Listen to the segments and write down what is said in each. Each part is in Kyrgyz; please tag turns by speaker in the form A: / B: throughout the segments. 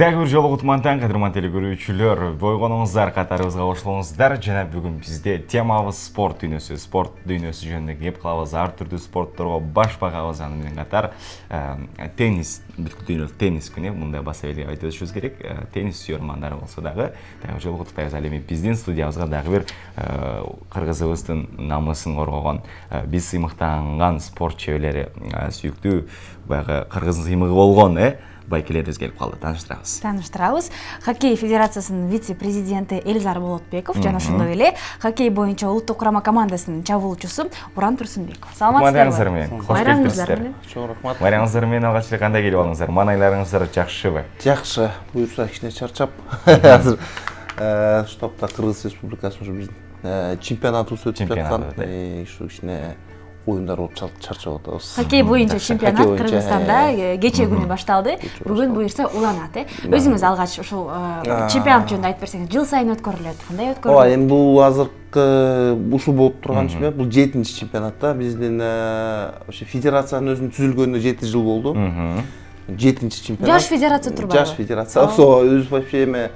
A: Дагы бир жолу кутмантан кадырман телекөрүүчүлөр, бойгонуңуздар катарыбызга кошулуңуздар. Жана бүгүн бизде темабыз спорт дүйнөсү жөнүндө кеп калабыз. Ар түрдүү спортторго баш багабыз. Аны менен катар теннис, бүткүл дүйнөлүк теннис күнү мындай баса эле айтып өтүшүбүз керек. Теннис сүйөрмандар болсо дагы жолу куттуктайбыз. Ал эми биздин студиябызга дагы бир кыргызыбыздын намысын коргогон, биз сыймыктанган спорт чеберлери, сүйүктүү баягы кыргыздын сыймыгы болгон, байкелерибиз келип калды. Тааныштырабыз.
B: Хоккей федерациясынын вице-президенти Элизар Болотбеков жана ошондой эле хоккей боюнча улуттук курама командасынын чабуулчусу Уран Турсунбеков.
A: Саламатсыздарбы? Кош келипсиздер.
C: Чоң рахмат.
A: Майраңыздар менен алгач эле кандай келип алыңыздар? Маанайларыңыздар жакшыбы?
C: Жакшы. Буюрса кичине чарчап. Азыр штабта Кыргыз Республикасынын ушу биздин чемпионатыбыз өтүп жаткан. Ушу кичине оюндар болуп чарчап атабыз.
B: Хоккей боюнча чемпионат Кыргызстанда кечээ күнү башталды. Бүгүн буюрса уланат, Өзүңүз алгач ушул чемпионат жөнүндө айтып берсеңиз, жыл сайын өткөрүлөт. Кандай өткөрүлөт?
C: Ооба, эми бул азыркы ушул болуп турган чемпионат, бул 7-чи чемпионат да. Биздин ошо федерациянын өзүнүн түзүлгөнүнө 7 жыл болду. 7-чи чемпионат.
B: Жаш федерация турбайбы?
C: Жаш федерация. Өзү вообще эми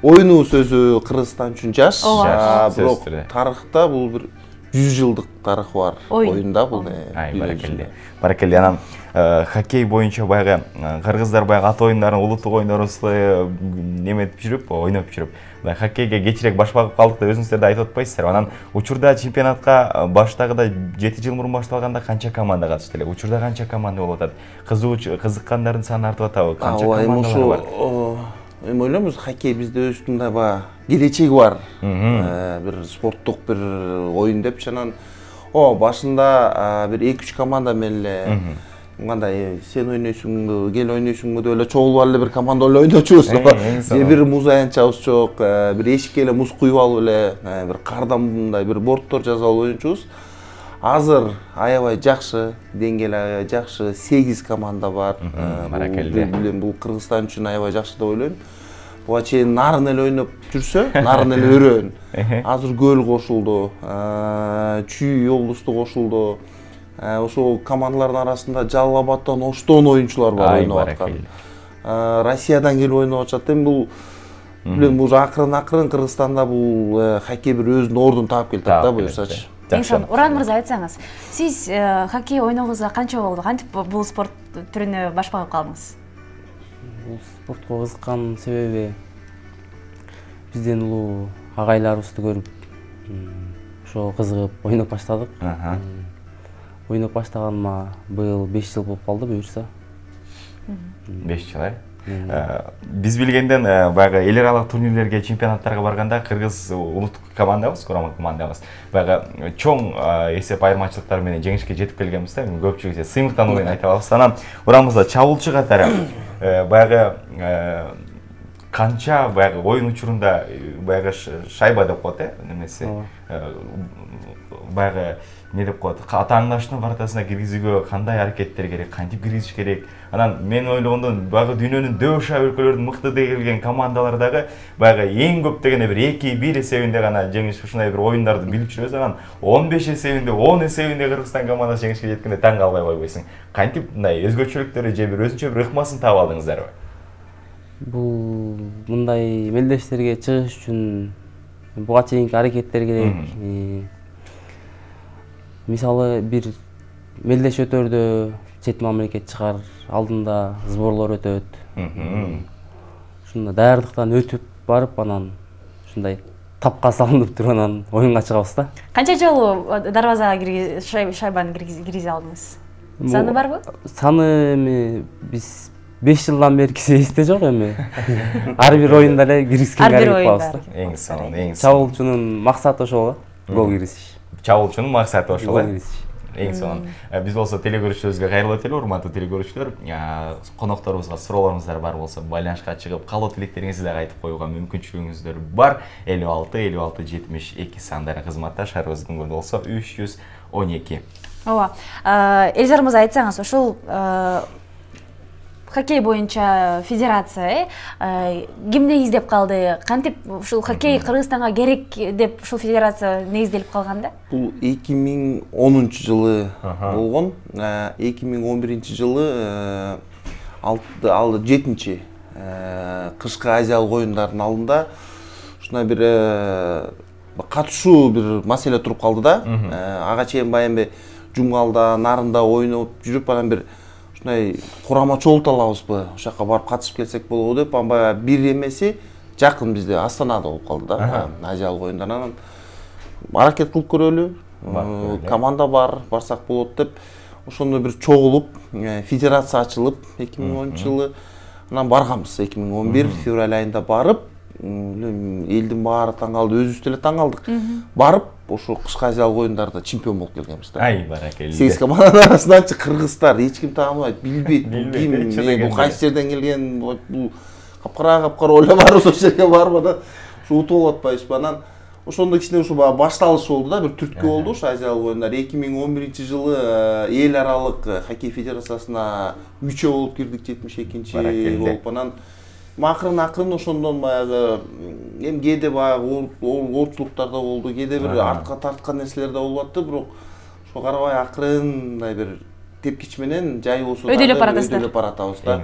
C: оюнубуз өзү Кыргызстан үчүн жаш. Бирок тарыхта бул бир 100 жылдык тарыхы бар оюнда бул.
A: Баракелде. Анан хоккей боюнча баягы кыргыздар баягы ат оюндарын, улуттук оюндарын неметип жүрүп, ойноп жүрүп, хоккейге кечирээк баш багып калдык деп өзүңүздөр да айтып атпайсыздарбы? Анан учурда чемпионатка баштагыда 7 жыл мурун башталганда канча команда катышты эле? Учурда канча команда болуп атат? Кызыккандардын саны артып атабы? Канча командалар бар?
C: Эми ойлойм, хоккей бизде өзүнүн да келечеги бар. Бир спорттук бир оюн деп анан башында бир 2-3 команда менен эле мындай сен ойнойсуңбу, кел ойнойсуңбу деп эле чогулуп эле бир команда эле ойночубуз. Же бир муз аянтчабыз жок, бир эшикке эле муз куюп алып эле бир кардан мындай бир борттор жазып алып ойночубуз. Азыр аябай жакшы, деңгээл аябай жакшы, 8 команда бар. Бул Кыргызстан үчүн аябай жакшы деп ойлойм. Буга чейин нарын эле ойноп жүрсө, нарын эле өрөөн. Азыр Көл кошулду, Чүй облусту кошулду. Ошол командалардын арасында Жалал Абадтан Оштон оюнчулар бар ойноп аткан. Россиядан келип ойноп атышат. Эми бул билем бул акырын Кыргызстанда бул хоккей бир өзүнүн ордун таап келатат да буюрсачы.
B: Уран мырза, айтсаңыз, сиз хоккей ойногуңузга канча болду? Кантип бул спорт түрүнө баш багып калдыңыз?
D: Бул спортко кызыккан себеби биздин улуу агайларыбызды көрүп, ошо кызыгып ойноп баштадык. Ойноп баштаганыма быйыл 5 жыл болуп калды буюрса.
A: 5 жыл, Биз билгенден баягы эл аралык турнирлерге, чемпионаттарга барганда кыргыз улуттук командабыз, курама командабыз баягы чоң эсеп айырмачылыктар менен жеңишке жетип келгенбиз да. Көпчүлүк сыймыктануу менен айта алабыз. Анан урамызда чабуулчу катары баягы канча баягы оюн учурунда баягы шайба деп коет, немеси баягы не деп коет, атаңдаштын картасына киргизүүгө кандай аракеттер керек, кантип киргизиш керек. Анан мен ойлогондон баягы дүйнөнүн дөша өлкөлөрүнүн мыкты келген командалардагы баягы эң көп дегенде бир 2-1 эсебинде гана жеңиш ушундай бир оюндарды билип жүрөбүз. Анан 15 эсебинде, 10 эсебинде Кыргызстан командасы жеңишке жеткенде таң калбай койбойсуң. Кантип мындай өзгөчөлүктөрү же бир өзүнчө бир ыкмасын таап алдыңыздарбы?
D: Бул мындай мелдештерге чыгыш үчүн буга чейинки аракеттер керек. Мисалы бир мелдеш өтөрдө чет мамлекет чыгар алдында сборлор өтөт. Ушундай даярдыктан өтүп барып, анан ушундай тапка салынып туруп анан оюнга чыгабыз да.
B: Канча жолу дарбазага шайбаны киргизе алдыңыз? Саны барбы?
D: Саны эми биз 5 жылдан беркиси эсте жок эми. Ар бир оюнда эле киргизгенге аракет кылабыз да.
A: Эң сонун,
D: чабуулчунун максаты ошол, гол киргизиш.
A: Чабуулчунун максаты ошол. Эң сонун.
D: Биз
A: Биз болсо телекөрүүчүлөрүбүзгө кайрылып өтөлү, урматтуу телекөрүүчүлөр. Конокторубузга суроолоруңуздар бар болсо байланышка чыгып, калуу тилектериңизди да айтып коюуга мүмкүнчүлүгүңүздөр бар. 56-56-72 сандары кызматта, шаарыбыздын көндө болсо 312.
B: Ооба. Элизар мырза, айтсаңыз, ушул хоккей боюнча федерация ким негиздеп калды? Кантип ушул хоккей Кыргызстанга керек деп ушул федерация негизделип калганда?
C: Бул 2010 жылы болгон. 2011 жылы ал 7-чи кышкы Азиялык оюндардын алдында ушундай бир катышуу бир маселе туруп калды да. Ага чейин баягы Жумгалда, Нарында ойноп жүрүп, анан бир ушундай курама чогулта алабызбы, ошол жака барып катышып келсек болобу деп, анан бир эмеси жакын бизде Астанада болуп калды да, Азиялык оюндар. Анан аракет кылып көрөлү, команда барсак болот деп, ошондо бир чогулуп, федерация ачылып 2010-жылы, анан барганбыз 2011 февраль айында барып, элдин баары таң калды, өзүбүз деле таң калдык. Барып, ошо кышкы Азиялык оюндарда чемпион болуп келгенбиз да.
A: Ай, баракелде.
C: 8 команданын арасынан кыргыздар, эч ким тааныбайт, билбейт, бул кайсы жерден келген, бул капкара ойлоп барып ошол жерге барып анан ушу утуп алып атпайбызбы. Анан ошондо кичине ушу башталыш болду да, бир түрткү болду ушу Азиялык оюндар. 2011-жылы эл аралык хоккей федерациясына мүчө болуп кирдик, 72-чи болуп. Анан акырын ошондон баягы эми кээде баягы оорчулуктар да болду, кээде бир артка тарткан нерселер да болуп атты, бирок ошо карабай акырын мындай бир тепкич менен жай болсо да өйдөлөп баратабыз да.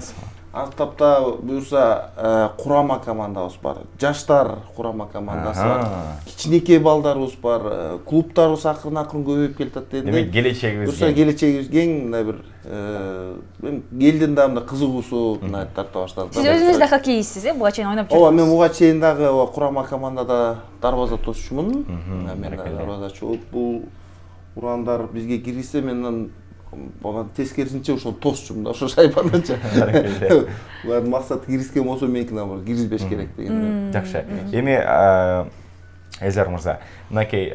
C: Артапта буюрса курама командабыз бар, жаштар курама командасы бар, кичинекей балдарыбыз бар, клубтарыбыз акырын көбөйүп келатат деди.
A: Демек келечегибиз
C: буюрса келечегибиз кең, мындай бир элдин да мындай кызыгуусу мындай тарта баштады.
B: Сиз өзүңүз да хоккейистсиз, буга чейин ойноп жүрдүңүз?
C: Ооба, мен буга чейин дагы курама командада дарбаза тосчумун. Мен дарбазачы болуп, бул урандар бизге киргизсе, мен баған тескерисинче ошо тосчумун да, ошо шайбаныча. Булардын максаты киргизген болсо меникине киргизбеш керек деген.
A: Жакшы. Эми Элзар мырза, мынакей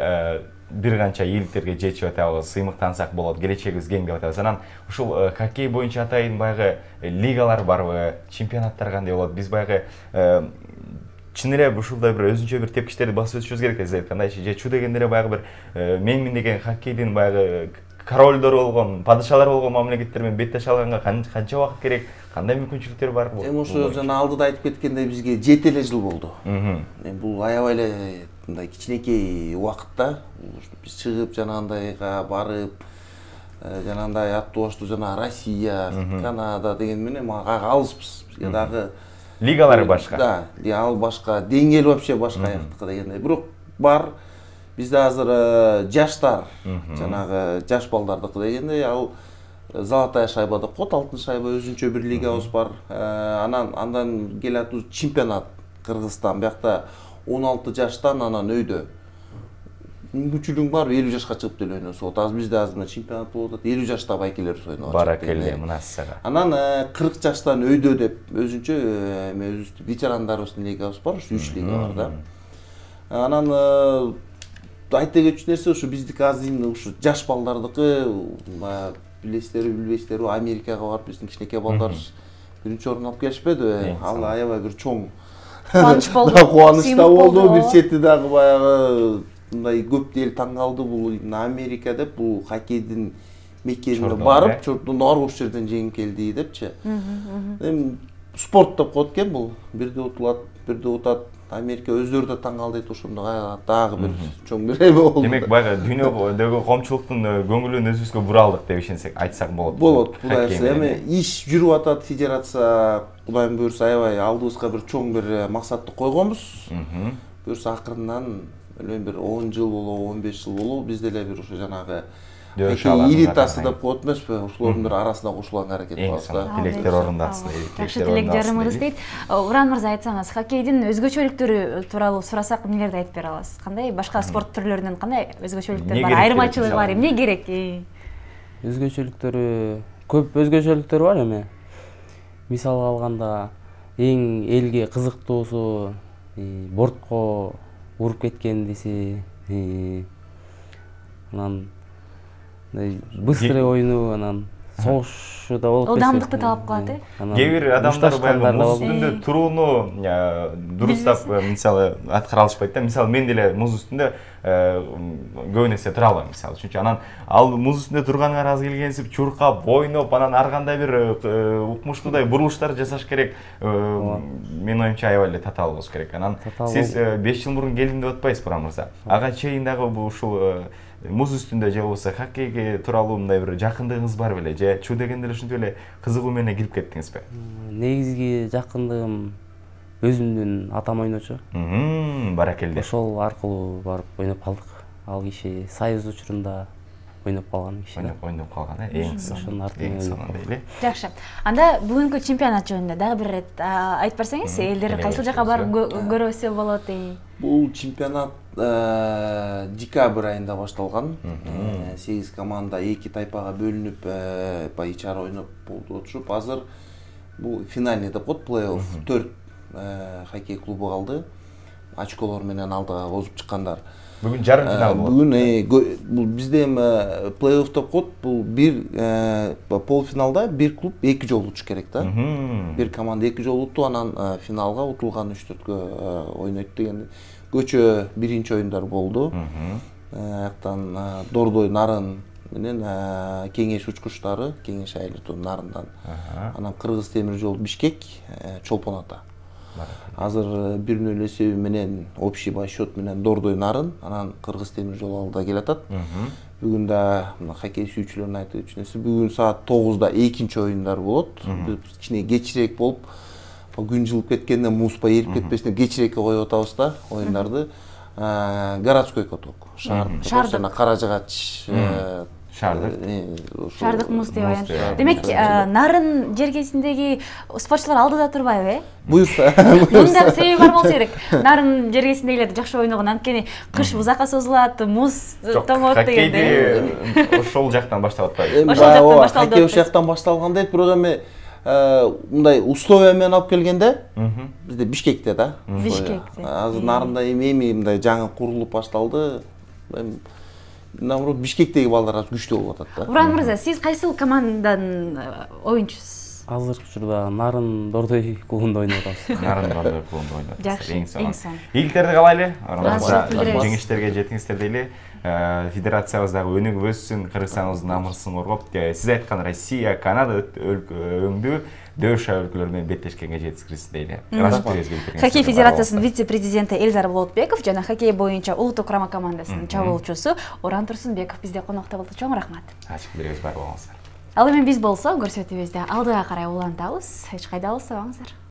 A: бир канча ийгиликтерге жетип атабыз, сыймыктансак болот, келечегибиз кең деп атабыз. Анан ушул хоккей боюнча атайын баягы лигалар барбы, чемпионаттар кандай болот? Биз баягы чын эле ушулдай бир өзүнчө бир тепкичтерди басып өтүшүбүз керек деп айткандай, же чу дегендер баягы бир менмин деген хоккейдин баягы королдор болгон, падышалар болгон мамлекеттер менен беттеш алганга канча убакыт керек, кандай мүмкүнчүлүктөр бар?
C: Эми ошо жана алдыда айтып кеткендей бизге 7 эле жыл болду. Эми бул аябай эле мындай кичинекей убакытта биз чыгып жанагындайга барып, жанагындай аттуу жана Россия, Канада деген менен алыспыз. Бизге дагы
A: лигалары башка.
C: Да, ал башка, деңгээл вообще башка аяктыкы дегендей. Бирок бар. Бизде азыр жаштар, жанагы жаш балдардыкы дегендей, ал Золотая шайба деп коет, алтын шайба өзүнчө бир лигабыз бар. Андан келат чемпионат Кыргызстан, биякта 16 жаштан анан өйдө. Мүмкүнчүлүгүң бар, 50 жашка чыгып деле ойносо болот. Азыр бизде азыр чемпионат болуп атат, 50 жашта байкелерибиз ойноп атат.
A: Баракелде, мынасыга.
C: Анан 40 жаштан өйдө деп өзүнчө өзүбүздүн ветерандарыбыздын лигабыз бар, 3 лига бар да. Анан айта кетчү нерсе ушу биздики азыр ушу жаш балдардыкы, билесиздерби, билбейсиздерби, Америкага барып биздин кичинекей балдарыбыз биринчи орун алып келишпедиби? Ал аябай бир чоң кубаныч болду. Кубаныч да болду, бир чети дагы баягы мындай көп эл таң калды, бул Америка деп, бул хоккейдин мекенине барып, чордун аргуш жерден жеңип келди депчи. Эми спорт деп коет экен бул, бирде утулат, бирде утат. Америка өздөрү да таң калды, ошондо дагы бир чоң бир эме болду.
A: Демек баягы дүйнөдөгү коомчулуктун көңүлүн өзүбүзгө бура алдык деп ишенсек, айтсак болот.
C: Болот. Эми иш жүрүп атат, федерация Кудайым буйрса аябай алдыбызга бир чоң бир максатты койгонбуз. Буйрса акырындан бир 10 жыл болобу, 15 жыл болобу биз деле бир ошо жанагы элитасы деп коет эмеспи, ошолордун бир арасына кошулганга аракет кылабыз да.
A: Тилектер орундасын.
B: Жакшы тилек жарымыбыз дейт. Уран мырза, айтсаңыз, хоккейдин өзгөчөлүктөрү тууралуу сурасак эмнелерди айтып бере аласыз? Кандай башка спорт түрлөрүнөн кандай өзгөчөлүктөр бар, айырмачылыгы бар, эмне керек?
D: Өзгөчөлүктөрү көп өзгөчөлүктөр бар эми. Мисалга алганда эң элге кызыктуусу бортко уруп кеткендиси, анан быстрый ойну, анан согушу да болуп кетти.
B: Ылдамдыкты талап кылат,
A: Кээ бир адамдар баягы муз үстүндө турууну дурустап мисалы аткара алышпайт да. Мисалы мен деле муз үстүндө көп нерсе тура албайм мисалы. Чүнчү анан ал муз үстүндө турганга ыраазы келгенсип чуркап, ойноп, анан ар кандай бир укмуштуудай бурулуштар жасаш керек. Менин оюмча аябай эле татаал болуш керек. Анан сиз 5 жыл мурун келдим деп атпайсызбы, Уран мырза? Ага чейин дагы ушул муз үстүндө же болбосо хоккейге тууралуу мындай бир жакындыгыңыз бар беле же чу дегенде эле ушинтип эле кызыгуу менен кирип кеттиңизби?
D: Негизги жакындыгым өзүмдүн атам ойночу.
A: Баракелде.
D: Ошол аркылуу барып ойноп калдык. Ал киши Союз учурунда ойноп калган киши.
A: Ойноп калган, эң сонун дейли.
B: Жакшы. Анда бүгүнкү чемпионат жөнүндө дагы бир ирет айтып берсеңиз, элдер кайсыл жака барып көрөсө болот?
C: Бул чемпионат декабрь айында башталган. 8 команда 2 тайпага бөлүнүп, ичи ара ойноп болушуп, азыр бул финальный деп коет, плей-офф 4 хоккей клубу калды. Очколор менен алдыга озуп чыккандар.
A: Бүгүн жарым финал болот.
C: Бүгүн бул бизде плей-офф деп коет. Бул бир полуфиналда бир клуб 2 жолу учуш керек да. Бир команда 2 жолу утту, анан финалга утулган 3-4кө ойнойт деген көчө биринчи оюндар болду. Аяктан Дордой Нарын менен Кеңеш учкучтары, Кеңеш айлытуу Нарындан. Анан Кыргыз темир жол Бишкек, Чолпон Ата. Азыр 1-0 эсеби менен общий бай счет менен Дордой Нарын, анан Кыргыз темир жол алда келатат. Бүгүн да хоккей сүйүүчүлөрүн айтып өтчүнөсү, бүгүн саат 9-да экинчи оюндар болот. Биз кичине кечирээк болуп, күн жылып кеткенде музга эрип кетпесине кечирээкке коюп атабыз да оюндарды. Городской каток, Шаардык жана Каражыгач
B: Шаардык муз деп аяб. Демек, Нарын жергесиндеги спортчулар алдыда турбайбы,
C: Буюрса.
B: Мунун дагы себеби бар болсо керек. Нарын жергесиндегилер жакшы ойногон, анткени кыш узакка созулат, муз тоңот дегенде.
A: Хоккейди ошол жактан баштап атпайбы?
B: Ошол жактан башталды.
C: Хоккей ошол жактан башталган дейт, бирок эми мындай условия менен алып келгенде бизде Бишкекте да.
B: Бишкекте.
C: Азыр Нарында эми мындай жаңы курулуп башталды. Наоборот, Бишкектеги балдар күчтүү болуп атат да.
B: Буран мырза, сиз кайсыл команданын оюнчусуз?
D: Азыркы учурда Нарын Дордой клубунда ойноп атабыз.
A: Нарын Дордой клубунда ойноп атабыз.
B: Жакшы, эң сонун.
A: Ийгиликтерди каалайлы.
B: Рахмат.
A: Жеңиштерге жетиңиздер дейли. Федерациябыздагы өнүгүп өссүн, Кыргызстаныбыздын намысын коргоп, сиз айткан Россия, Канада өңдүү дөөш өлкөлөр менен беттешкенге жетишкирсиз дейли.
B: Хоккей федерациясынын вице-президенти Эльдар Болотбеков жана хоккей боюнча улуттук курама командасынын чабуулчусу Оран Турсунбеков бизде конокто болду. Чоң рахмат.
A: Ачык бар болуңуздар.
B: Ал эми биз болсо көрсөтүүбүздү алдыга карай улантабыз. Эч кайда алыстабаңыздар.